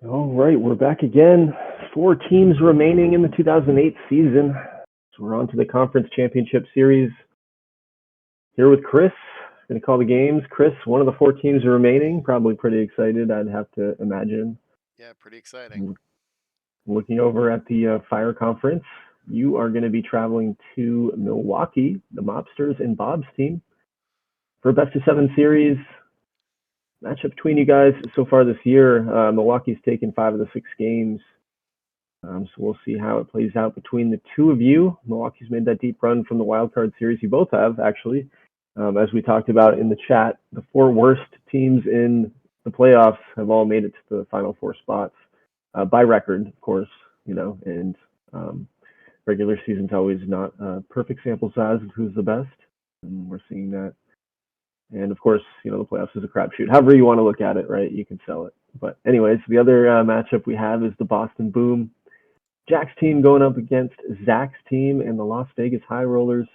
All right, we're back again. 4 teams remaining in the 2008 season. So we're on to the Conference Championship Series. Here with Chris. Going to call the games. Chris, one of the 4 teams remaining. Probably pretty excited, I'd have to imagine. Yeah, pretty exciting. Looking over at the Fire Conference, you are going to be traveling to Milwaukee, the Mobsters and Bob's team, for a best-of-7 series. Matchup between you guys so far this year. Milwaukee's taken 5 of the 6 games. So we'll see how it plays out between the two of you. Milwaukee's made that deep run from the wild card series. You both have, actually. As we talked about in the chat, the 4 worst teams in the playoffs have all made it to the final 4 spots by record, of course. And regular season's always not a perfect sample size of who's the best, and we're seeing that. And of course, the playoffs is a crapshoot. However you want to look at it, right? You can sell it. But anyways, the other matchup we have is the Boston Boom. Jack's team going up against Zach's team and the Las Vegas High Rollers.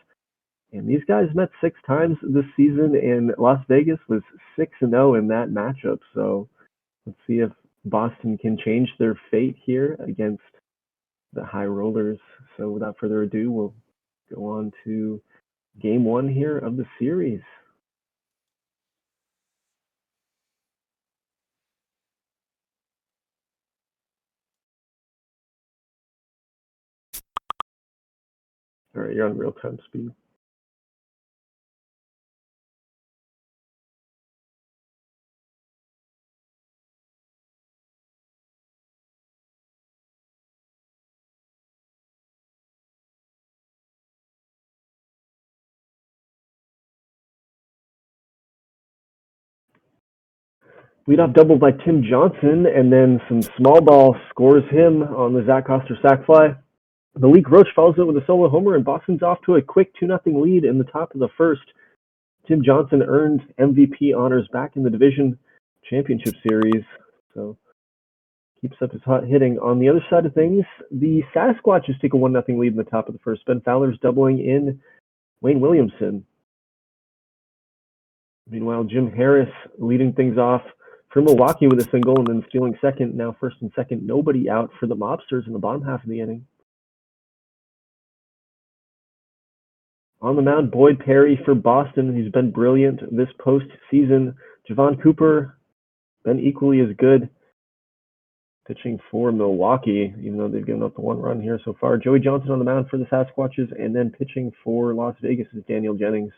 And these guys met 6 times this season, and Las Vegas was 6-0 in that matchup. So let's see if Boston can change their fate here against the High Rollers. So without further ado, we'll go on to game 1 here of the series. All right, you're on real-time speed. Leadoff double by Tim Johnson, and then some small ball scores him on the Zach Coster sac fly. Malik Roach follows it with a solo homer, and Boston's off to a quick 2-0 lead in the top of the first. Tim Johnson earned MVP honors back in the division championship series, so keeps up his hot hitting. On the other side of things, the Sasquatches take a 1-0 lead in the top of the first. Ben Fowler's doubling in Wayne Williamson. Meanwhile, Jim Harris leading things off for Milwaukee with a single and then stealing second. Now first and second, nobody out for the Mobsters in the bottom half of the inning. On the mound, Boyd Perry for Boston. He's been brilliant this postseason. Javon Cooper, been equally as good pitching for Milwaukee, even though they've given up the 1 run here so far. Joey Johnson on the mound for the Sasquatches, and then pitching for Las Vegas is Daniel Jennings.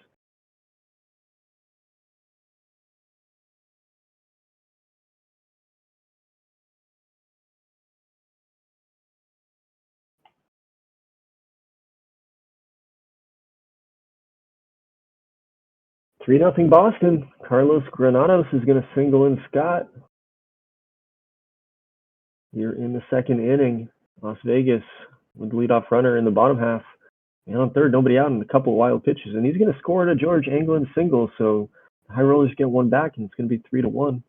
Three nothing Boston. Carlos Granados is going to single in Scott. Here in the second inning, Las Vegas with the leadoff runner in the bottom half. And on third, nobody out, and a couple of wild pitches. And he's going to score a George Anglin single, so the High Rollers get 1 back, and it's going to be 3-1.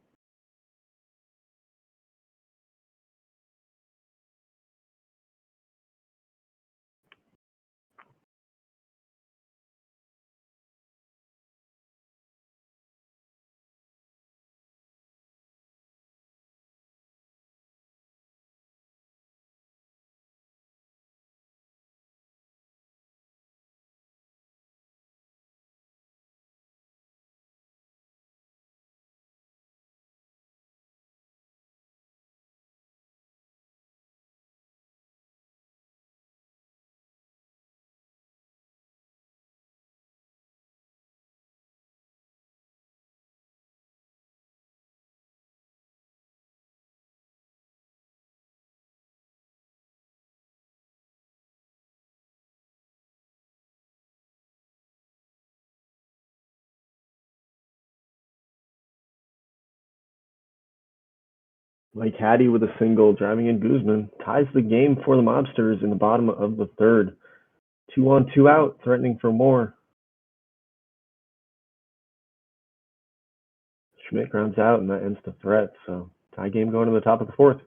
Mike Hattie with a single, driving in Guzman, ties the game for the Mobsters in the bottom of the third. 2 on, 2 out, threatening for more. Schmidt grounds out, and that ends the threat. So tie game going to the top of the fourth.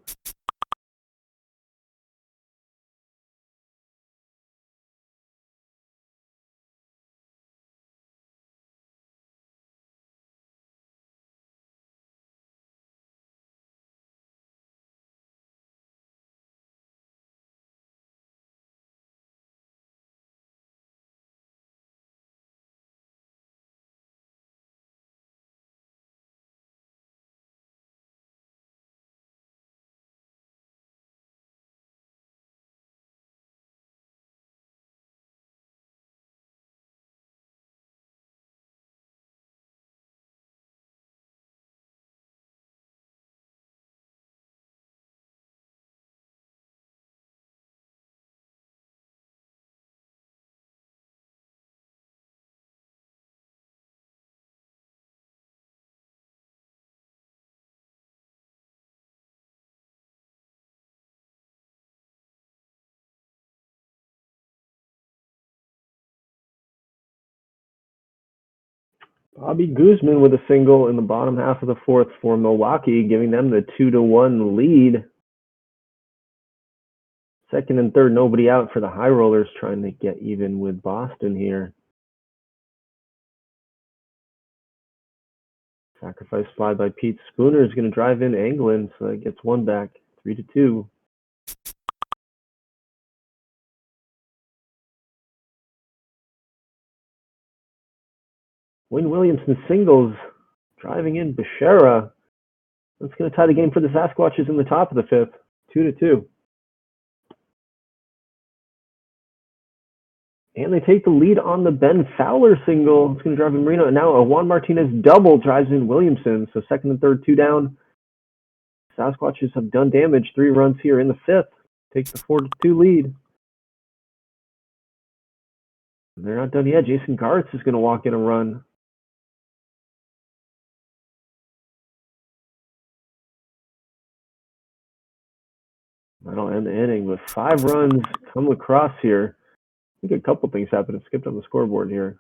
Bobby Guzman with a single in the bottom half of the fourth for Milwaukee, giving them the 2-1 lead. Second and third, nobody out for the High Rollers, trying to get even with Boston here. Sacrifice fly by Pete Spooner is going to drive in England, so that gets one back, 3-2. Wayne Williamson singles, driving in Bechara. That's going to tie the game for the Sasquatches in the top of the fifth, 2-2. And they take the lead on the Ben Fowler single. It's going to drive in Marino. And now a Juan Martinez double drives in Williamson. So second and third, 2 down. Sasquatches have done damage. 3 runs here in the fifth. Take the 4-2 lead. They're not done yet. Jason Gartz is going to walk in a run. That'll end the inning with 5 runs come across here. I think a couple things happened. It skipped on the scoreboard here.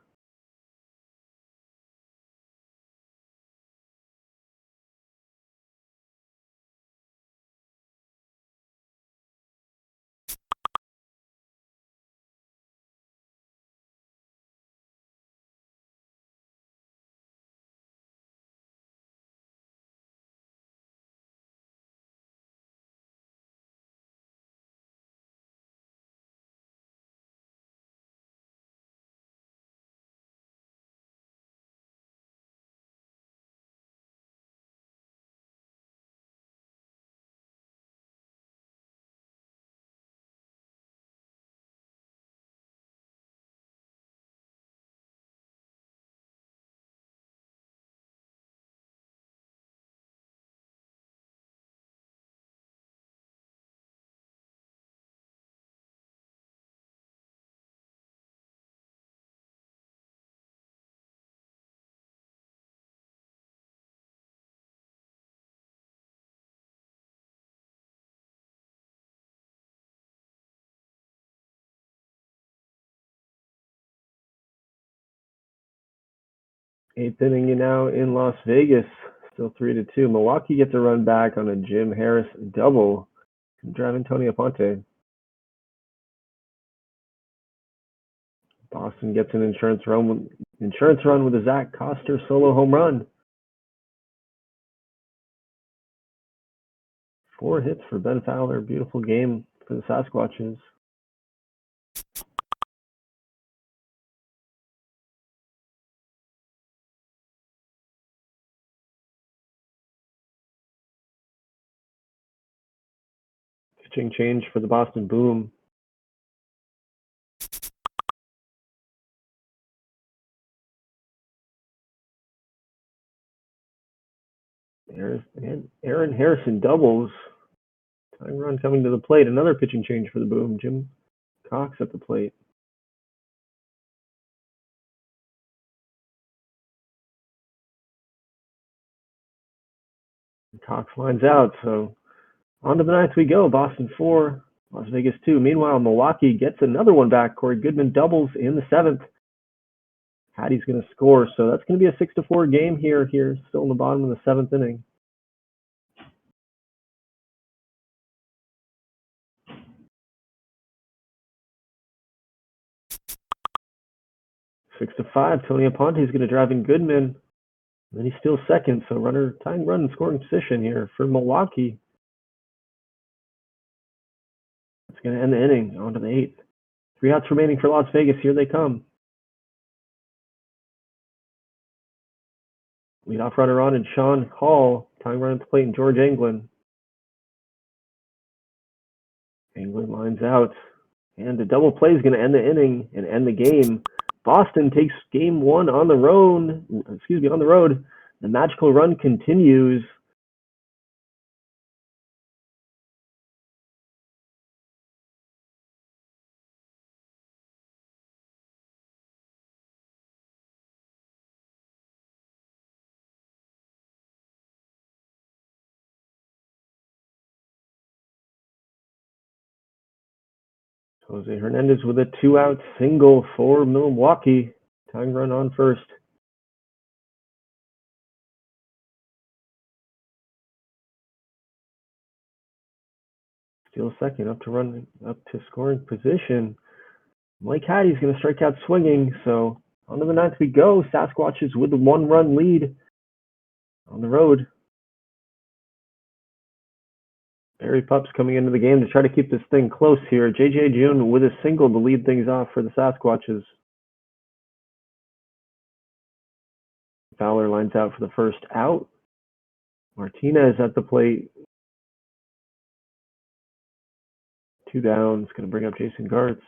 Eighth inning now in Las Vegas. Still 3-2. Milwaukee gets a run back on a Jim Harris double. Driving Tony Aponte. Boston gets an insurance run with a Zach Coster solo home run. 4 hits for Ben Fowler. Beautiful game for the Sasquatches. Pitching change for the Boston Boom. Aaron Harrison doubles. Tying run coming to the plate. Another pitching change for the Boom. Jim Cox at the plate. Cox lines out. So on to the ninth we go. Boston 4, Las Vegas 2. Meanwhile, Milwaukee gets another one back. Corey Goodman doubles in the 7th. Hattie's going to score. So that's going to be a 6-4 game here, still in the bottom of the 7th inning. 6-5. Tony Aponte is going to drive in Goodman. And then he's still second, so tying run in scoring position here for Milwaukee. It's going to end the inning. On to the 8th. 3 outs remaining for Las Vegas. Here they come. Leadoff runner on and Sean Hall. Tying run at the plate and George Englund. Englund lines out. And the double play is going to end the inning and end the game. Boston takes game 1 on the road. The magical run continues. Jose Hernandez with a 2-out single for Milwaukee. Tying run on first. steals second, up to scoring position. Mike Hattie's going to strike out swinging. So on to the ninth we go. Sasquatches with the 1-run lead on the road. Barry Pups coming into the game to try to keep this thing close here. J.J. June with a single to lead things off for the Sasquatches. Fowler lines out for the first out. Martinez at the plate. 2 down. It's going to bring up Jason Gartz.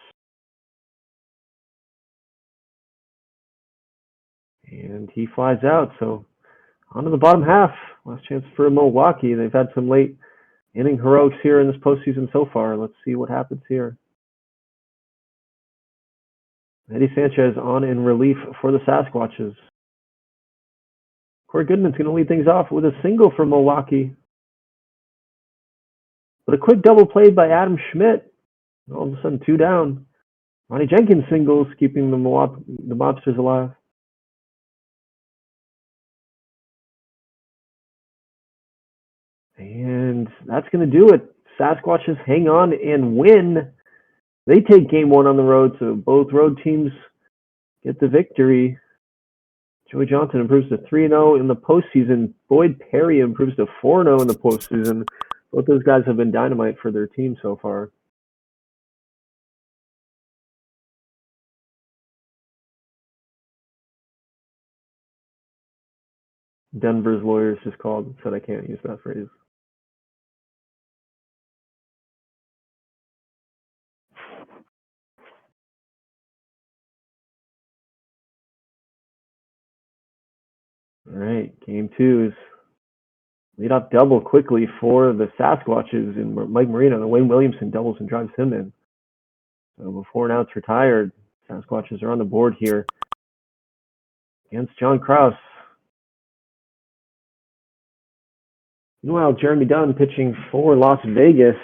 And he flies out. So on to the bottom half. Last chance for Milwaukee. They've had some late inning heroics here in this postseason so far. Let's see what happens here. Eddie Sanchez on in relief for the Sasquatches. Corey Goodman's going to lead things off with a single for Milwaukee. But a quick double play by Adam Schmidt. All of a sudden, 2 down. Ronnie Jenkins singles, keeping the Mobsters alive. And that's going to do it. Sasquatches hang on and win. They take game 1 on the road, so both road teams get the victory. Joey Johnson improves to 3-0 in the postseason. Boyd Perry improves to 4-0 in the postseason. Both those guys have been dynamite for their team so far. Denver's lawyers just called and said I can't use that phrase. All right, game 2 is lead-off double quickly for the Sasquatches, and Mike Marino and Wayne Williamson doubles and drives him in. So before an out's retired, Sasquatches are on the board here against John Krause. Meanwhile, Jeremy Dunn pitching for Las Vegas.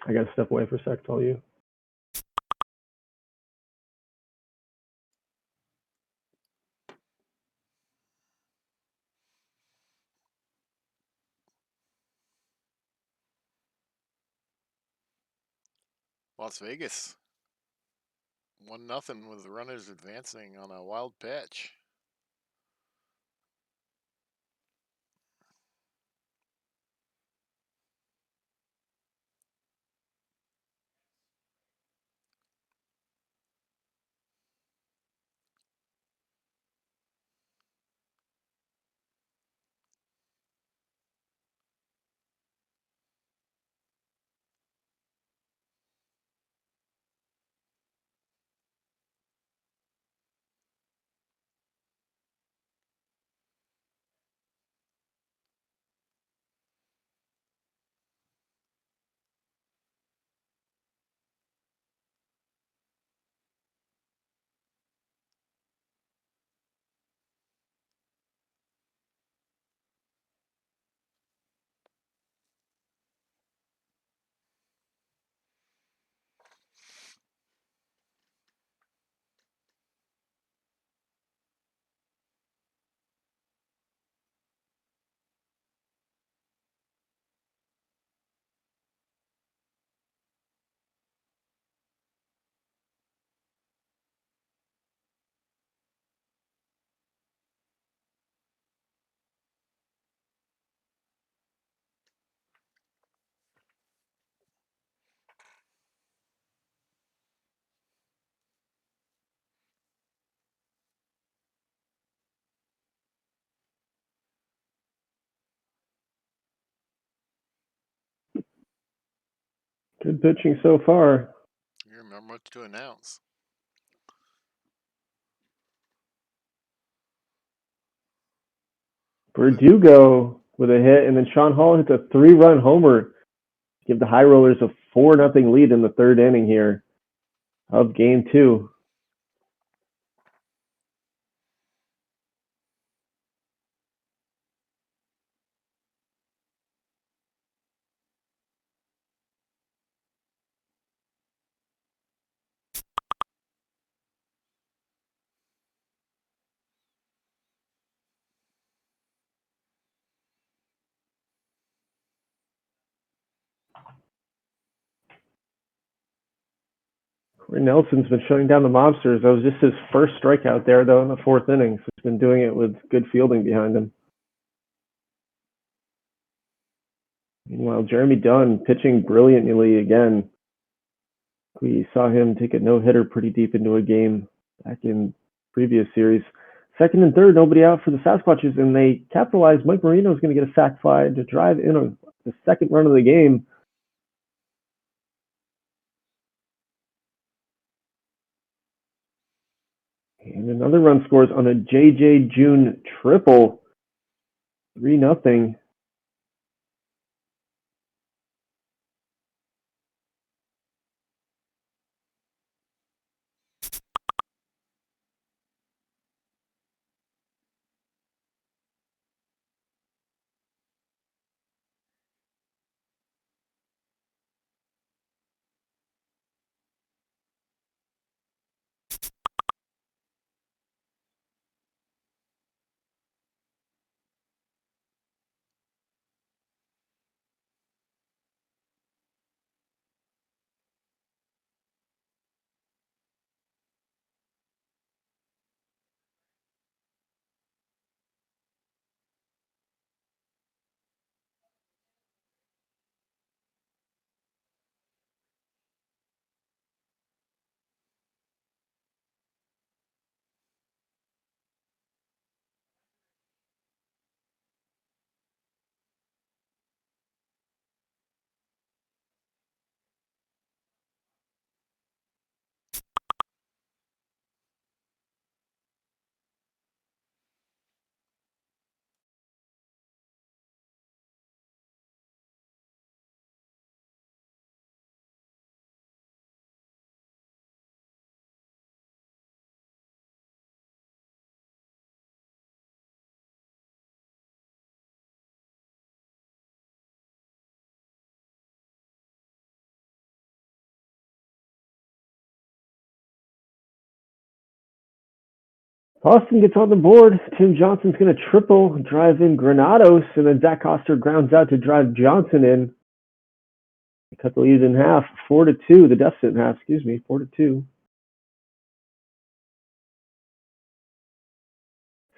I got to step away for a sec, tell you. Las Vegas 1-0 with the runners advancing on a wild pitch. Good pitching so far. You remember what to announce. Verdugo with a hit, and then Sean Hall hits a 3-run homer to give the High Rollers a 4-0 lead in the 3rd inning here of game 2. Corey Nelson's been shutting down the Mobsters. That was just his first strikeout there, though, in the fourth inning. So he's been doing it with good fielding behind him. Meanwhile, Jeremy Dunn pitching brilliantly again. We saw him take a no-hitter pretty deep into a game back in previous series. Second and third, nobody out for the Sasquatches, and they capitalized. Mike Marino is going to get a sac fly to drive in the second run of the game. And another run scores on a J.J. June triple. 3-0. Boston gets on the board. Tim Johnson's going to triple, drive in Granados, and then Zach Coster grounds out to drive Johnson in. They cut the lead in half, 4-2. The deficit in half, 4-2.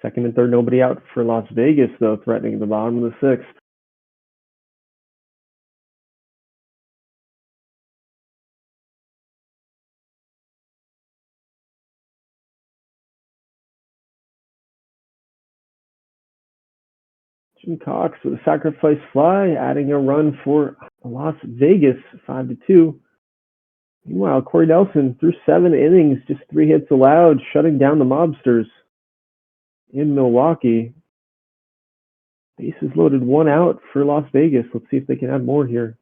Second and third, nobody out for Las Vegas, though, threatening the bottom of the sixth. Jim Cox with a sacrifice fly, adding a run for Las Vegas, 5-2. Meanwhile, Corey Nelson through 7 innings, just 3 hits allowed, shutting down the Mobsters in Milwaukee. Bases loaded, 1 out for Las Vegas. Let's see if they can add more here.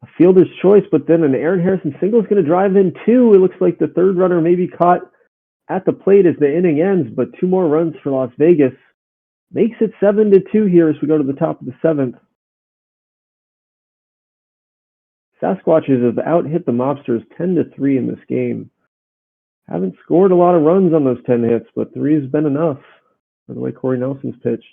A fielder's choice, but then an Aaron Harrison single is going to drive in 2. It looks like the third runner may be caught at the plate as the inning ends, but 2 more runs for Las Vegas. Makes it 7-2 here as we go to the top of the 7th. Sasquatches have out-hit the Mobsters 10-3 in this game. Haven't scored a lot of runs on those 10 hits, but 3 has been enough for the way Corey Nelson's pitched.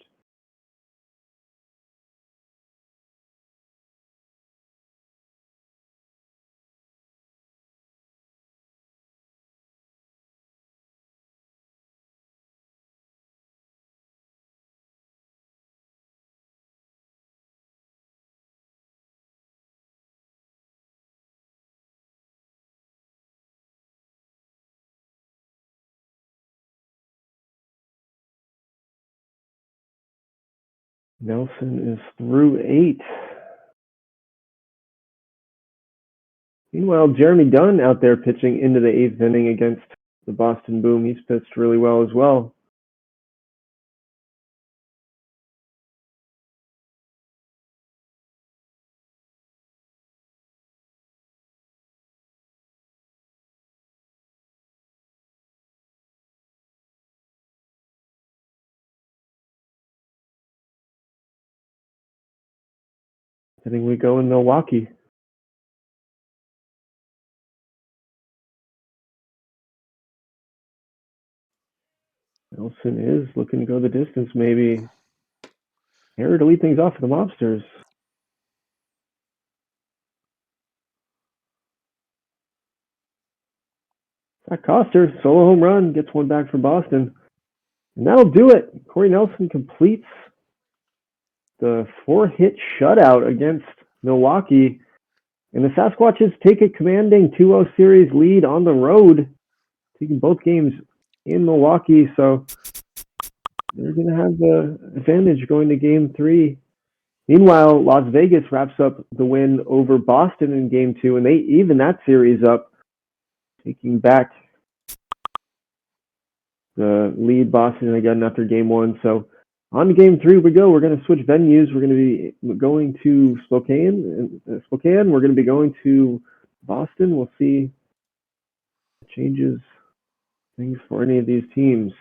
Nelson is through 8. Meanwhile, Jeremy Dunn out there pitching into the 8th inning against the Boston Boom. He's pitched really well as well. I think we go in Milwaukee. Nelson is looking to go the distance, maybe. Here to lead things off for the Mobsters. That Coster, solo home run, gets one back for Boston. And that'll do it. Corey Nelson completes the 4-hit shutout against Milwaukee. And the Sasquatches take a commanding 2-0 series lead on the road, taking both games in Milwaukee. So they're going to have the advantage going to game 3. Meanwhile, Las Vegas wraps up the win over Boston in game 2, and they even that series up, taking back the lead Boston again after game 1. So on to game 3 we go. We're going to switch venues. We're going to be going to Spokane. We're going to be going to Boston. We'll see if it changes things for any of these teams.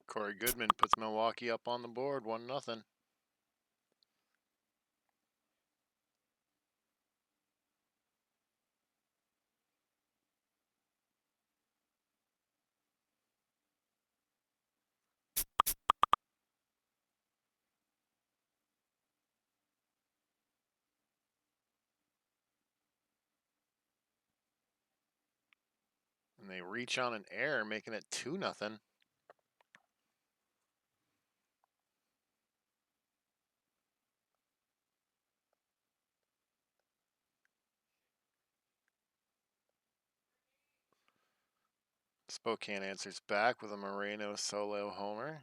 Corey Goodman puts Milwaukee up on the board, 1-0. And they reach on an error, making it 2-0. Spokane answers back with a Moreno solo homer.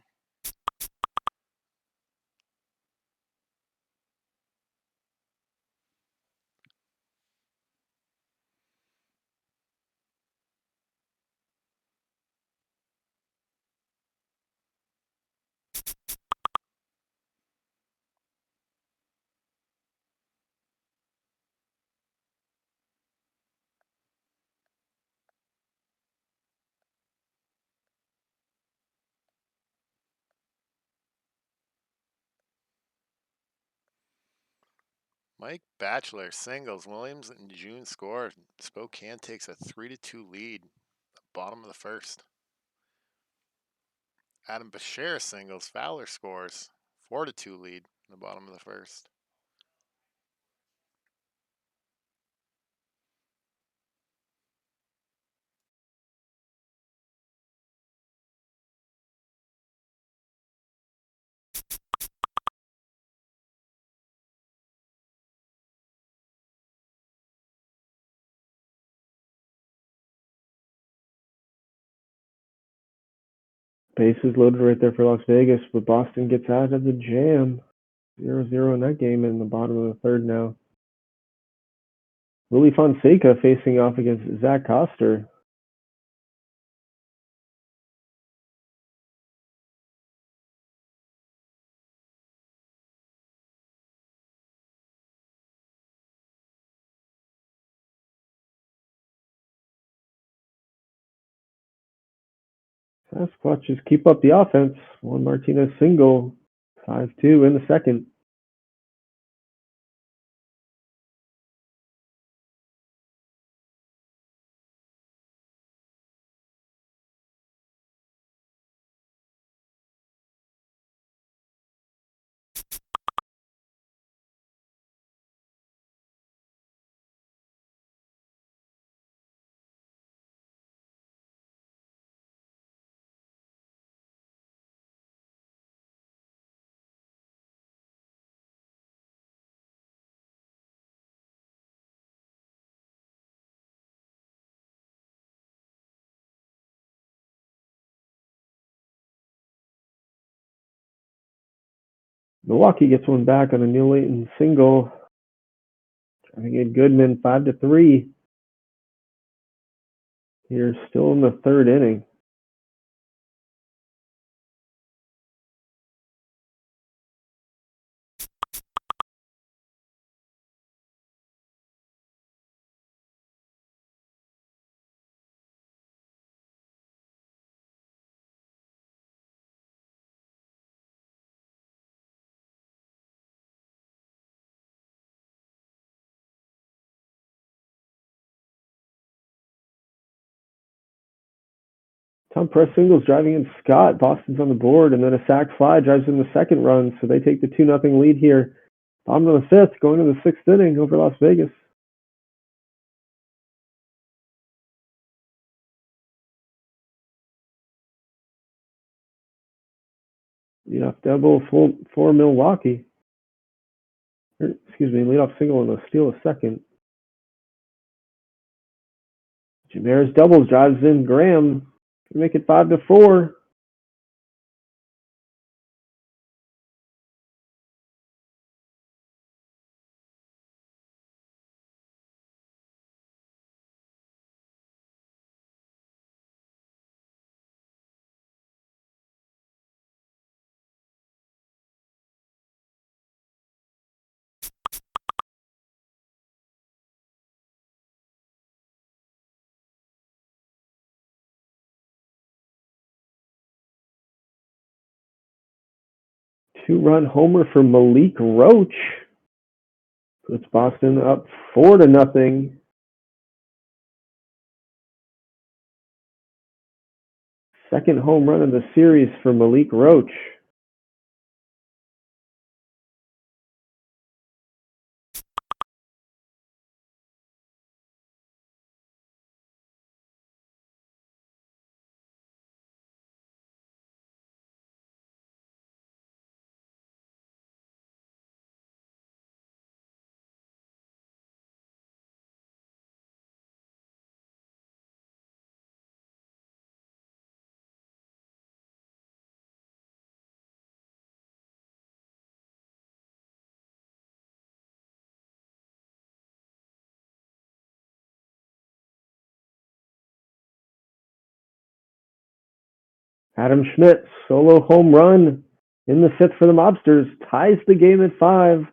Mike Batchelor singles. Williams and June score. Spokane takes a 3-2 lead. Bottom of the first. Adam Bashir singles. Fowler scores. 4-2 lead in the bottom of the first. Bases loaded right there for Las Vegas, but Boston gets out of the jam. 0-0 in that game in the bottom of the third now. Willie Fonseca facing off against Zach Coster. Sasquatches keep up the offense. Juan Martinez single. 5-2 in the second. Milwaukee gets one back on a Neil Layton single. Trying to get Goodman 5-3. Here, still in the third inning. Tom Press singles driving in Scott. Boston's on the board, and then a sac fly drives in the second run, so they take the 2-0 lead here. Bottom of the fifth, going to the sixth inning over Las Vegas. Leadoff double for Milwaukee. Leadoff single and a steal a second. Jameris doubles, drives in Graham to make it 5-4. Two-run homer for Malik Roach puts Boston up 4-0. Second home run of the series for Malik Roach. Adam Schmidt, solo home run in the fifth for the Mobsters, ties the game at 5.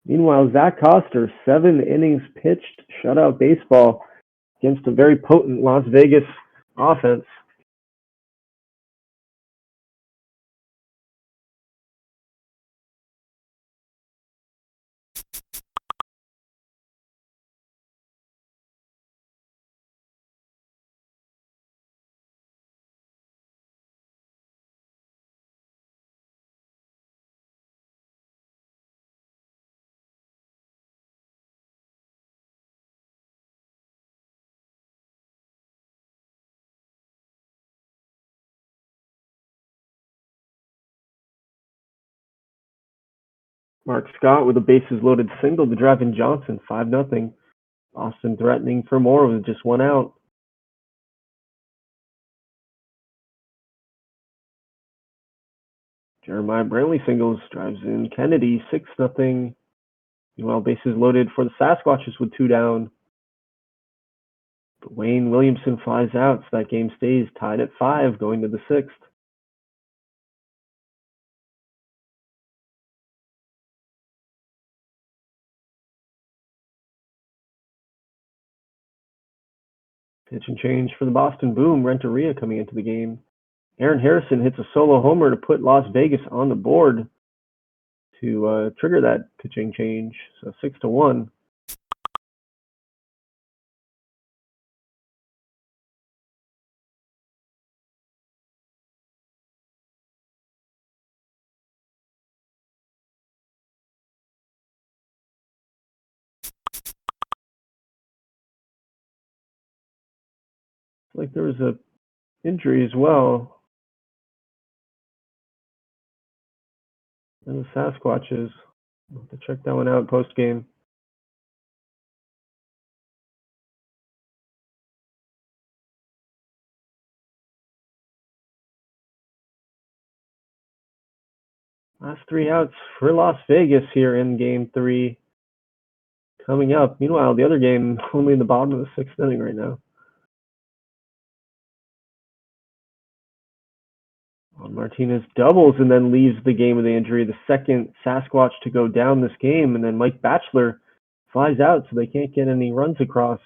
Meanwhile, Zach Coster, 7 innings pitched, shutout baseball against a very potent Las Vegas offense. Mark Scott with a bases-loaded single to drive in Johnson, 5-0. Boston threatening for more with just 1 out. Jeremiah Brantley singles, drives in Kennedy, 6-0. Meanwhile, bases loaded for the Sasquatches with 2 down. But Wayne Williamson flies out, so that game stays tied at 5 going to the 6th. Pitch and change for the Boston Boom. Renteria coming into the game. Aaron Harrison hits a solo homer to put Las Vegas on the board to trigger that pitching change. So 6-1. Like there was a injury as well. And the Sasquatches. I'll have to check that one out post game. Last 3 outs for Las Vegas here in game 3 coming up. Meanwhile, the other game only in the bottom of the 6th inning right now. Martinez doubles and then leaves the game with the injury. The second Sasquatch to go down this game, and then Mike Batchelor flies out, so they can't get any runs across.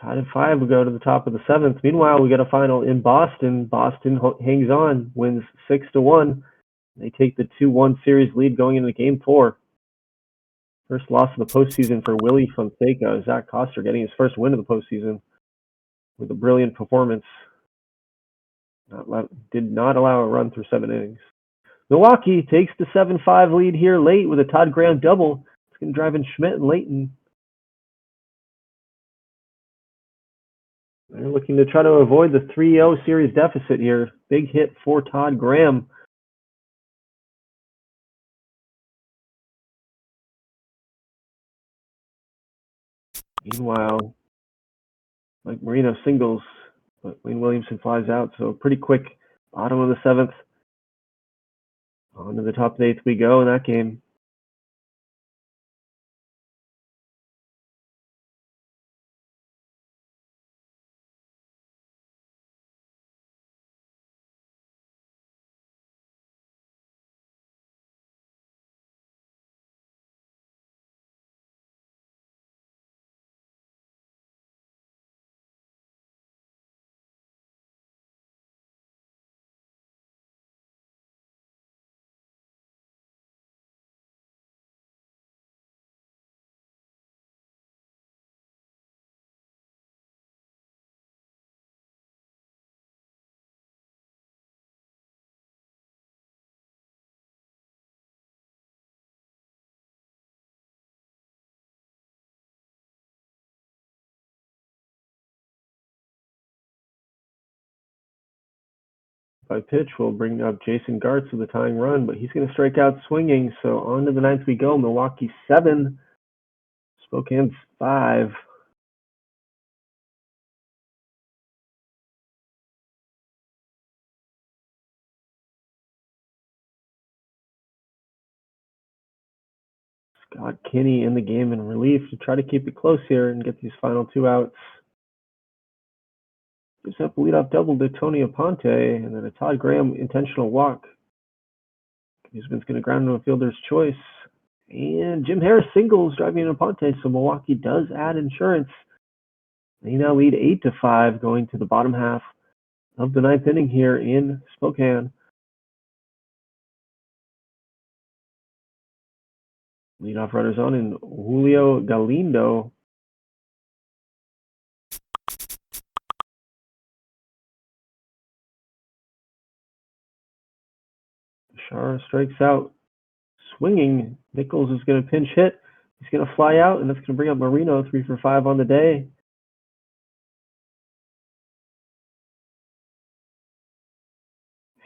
Tied at 5, we go to the top of the 7th. Meanwhile, we get a final in Boston. Boston hangs on, wins 6-1. They take the 2-1 series lead going into game 4. First loss of the postseason for Willie Fonseca. Zach Coster getting his first win of the postseason. with a brilliant performance. Did not allow a run through 7 innings. Milwaukee takes the 7-5 lead here late with a Todd Graham double. It's going to drive in Schmidt and Leighton. They're looking to try to avoid the 3-0 series deficit here. Big hit for Todd Graham. Meanwhile, Mike Marino singles, but Wayne Williamson flies out. So pretty quick bottom of the 7th. On to the top of the 8th we go in that game. By pitch, we'll bring up Jason Gartz with a tying run, but he's going to strike out swinging. So on to the 9th we go. Milwaukee 7, Spokane 5. Scott Kinney in the game in relief to try to keep it close here and get these final 2 outs. Gives up a leadoff double to Tony Aponte, and then a Todd Graham intentional walk. Guzman's going to ground to a fielder's choice. And Jim Harris singles, driving in Aponte, so Milwaukee does add insurance. They now lead 8-5 going to the bottom half of the 9th inning here in Spokane. Leadoff runners on in Julio Galindo. Shar strikes out. Swinging. Nichols is going to pinch hit. He's going to fly out, and that's going to bring up Marino 3 for 5 on the day.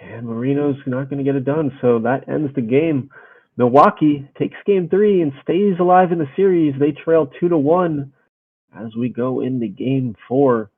And Marino's not going to get it done, so that ends the game. Milwaukee takes game 3 and stays alive in the series. They trail 2-1 as we go into game 4.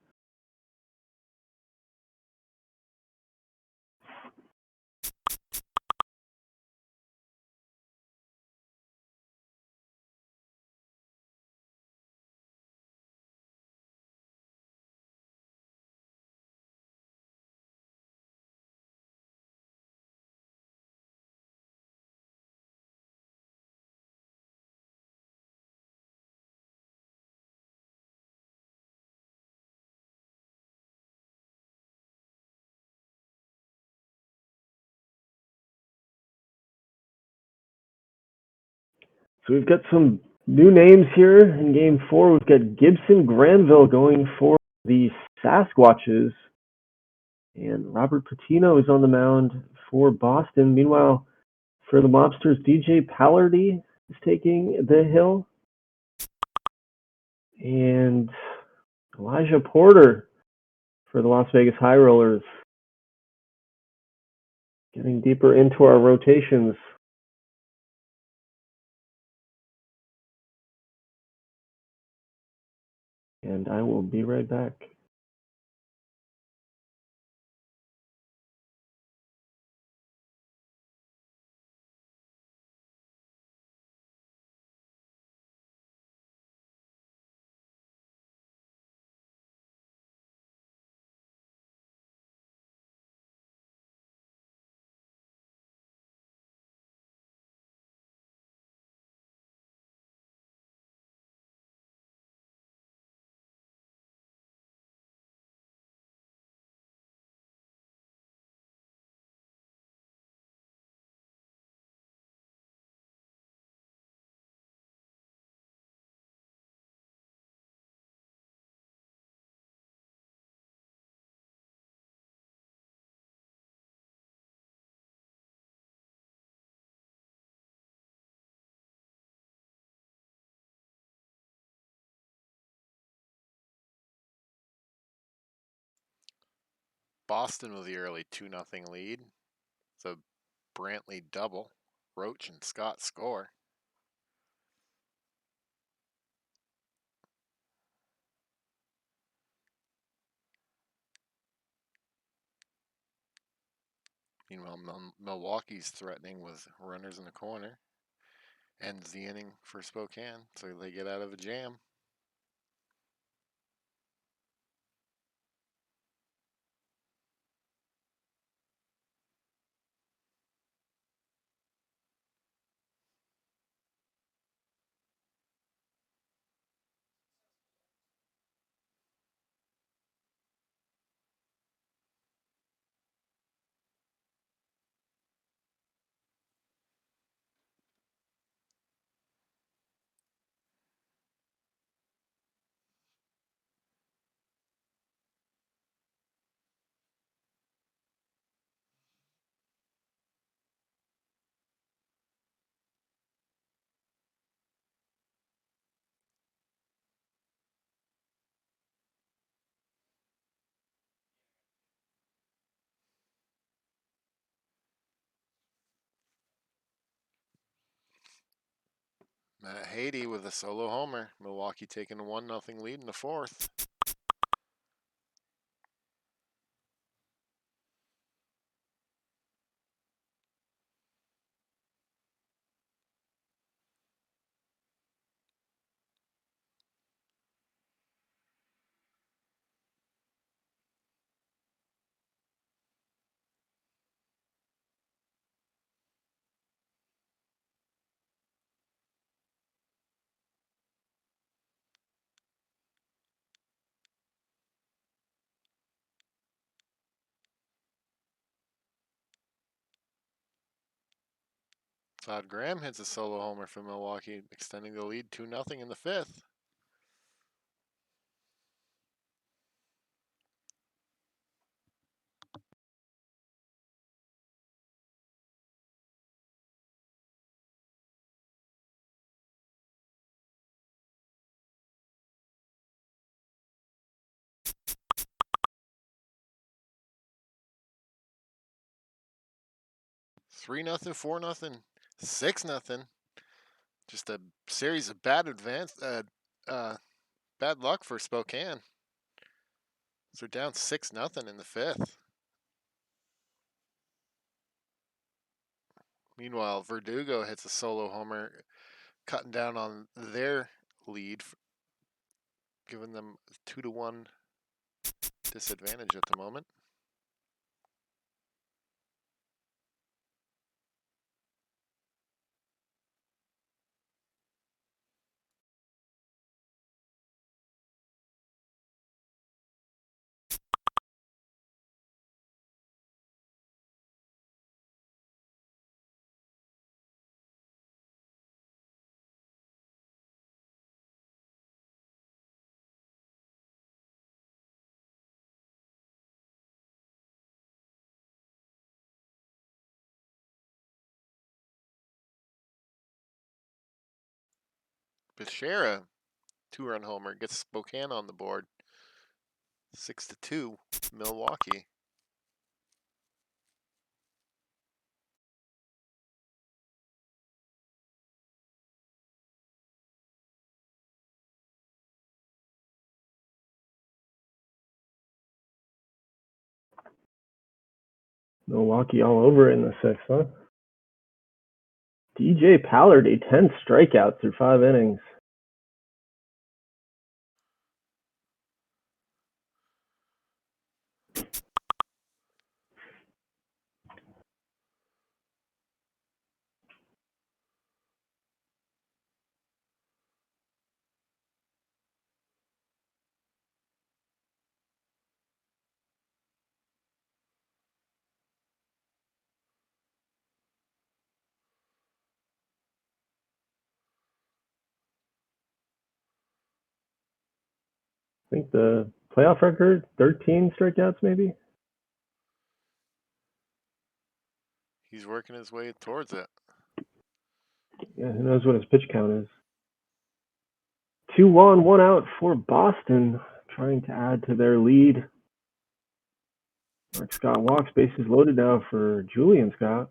So we've got some new names here in game 4. We've got Gibson Granville going for the Sasquatches. And Robert Patino is on the mound for Boston. Meanwhile, for the Mobsters, DJ Pallardy is taking the hill. And Elijah Porter for the Las Vegas High Rollers. Getting deeper into our rotations. And I will be right back. Boston with the early 2-0 lead. It's a Brantley double. Roach and Scott score. Meanwhile, Milwaukee's threatening with runners in the corner. Ends the inning for Spokane, so they get out of a jam. Matt Haiti with a solo homer. Milwaukee taking a 1-0 lead in the fourth. Todd Graham hits a solo homer for Milwaukee, extending the lead 2-0 in the fifth. Three nothing, 4-0, 6-0. Just a series of bad bad luck for Spokane. So they're down 6-0 in the fifth. Meanwhile, Verdugo hits a solo homer, cutting down on their lead, giving them a 2-1 disadvantage at the moment. Bechara, 2-run homer, gets Spokane on the board. 6-2, Milwaukee. Milwaukee all over in the sixth, huh? DJ Pallardy, 10 strikeouts through 5 innings. I think the playoff record, 13 strikeouts maybe? He's working his way towards it. Yeah, who knows what his pitch count is. 2-1, 1 out for Boston, trying to add to their lead. Mark Scott walks, bases loaded now for Julian Scott.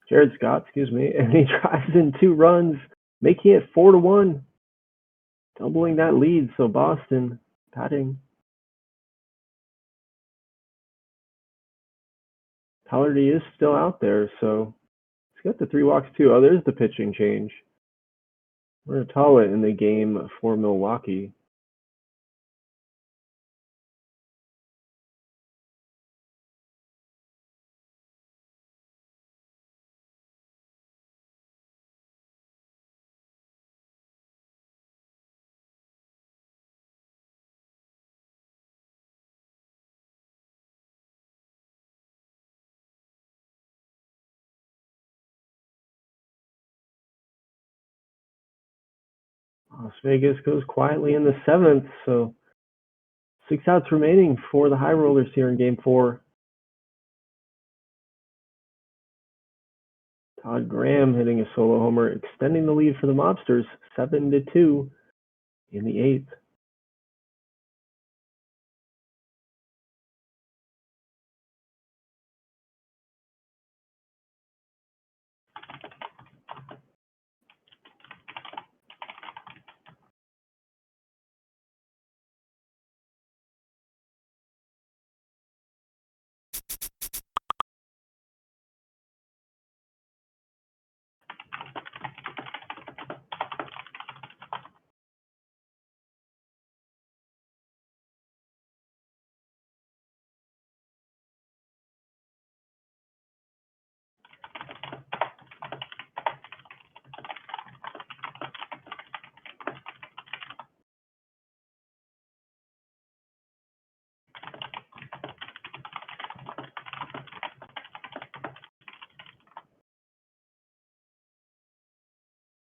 Jared Scott, excuse me, and he drives in 2 runs, making it 4-1, doubling that lead. So Boston patting. Tallerdy is still out there, so he's got the 3 walks too. Oh, there's the pitching change. Muratala in the game for Milwaukee. Las Vegas goes quietly in the 7th, so 6 outs remaining for the High Rollers here in Game 4. Todd Graham hitting a solo homer, extending the lead for the Mobsters, 7-2 in the 8th.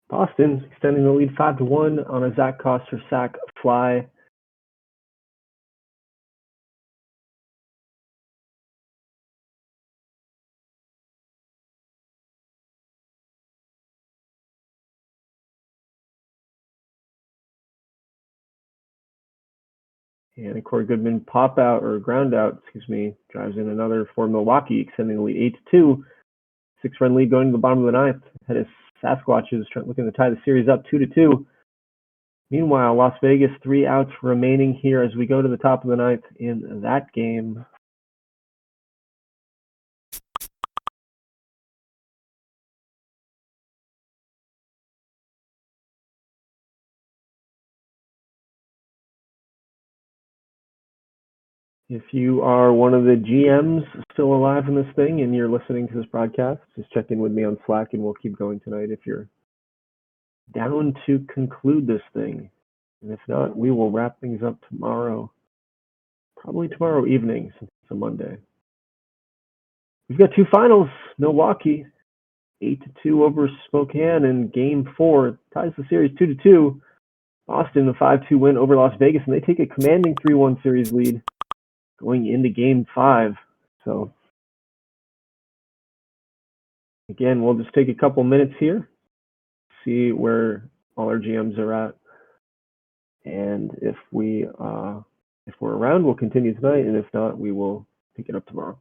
Boston extending the lead 5-1 on a Zach Koster sac fly. And a Corey Goodman pop out or ground out, drives in another for Milwaukee, extending the lead 8-2. 6-run lead going to the bottom of the 9th. Ahead of Sasquatches looking to tie the series up 2-2. Meanwhile, Las Vegas, 3 outs remaining here as we go to the top of the 9th in that game. If you are one of the GMs still alive in this thing and you're listening to this broadcast, just check in with me on Slack and we'll keep going tonight if you're down to conclude this thing. And if not, we will wrap things up tomorrow. Probably tomorrow evening since it's a Monday. We've got 2 finals. Milwaukee, 8-2 over Spokane in Game 4. Ties the series 2-2. Boston, a 5-2 win over Las Vegas, and they take a commanding 3-1 series lead going into Game 5. So, again, we'll just take a couple minutes here, see where all our GMs are at, and if we're around, we'll continue tonight, and if not, we will pick it up tomorrow.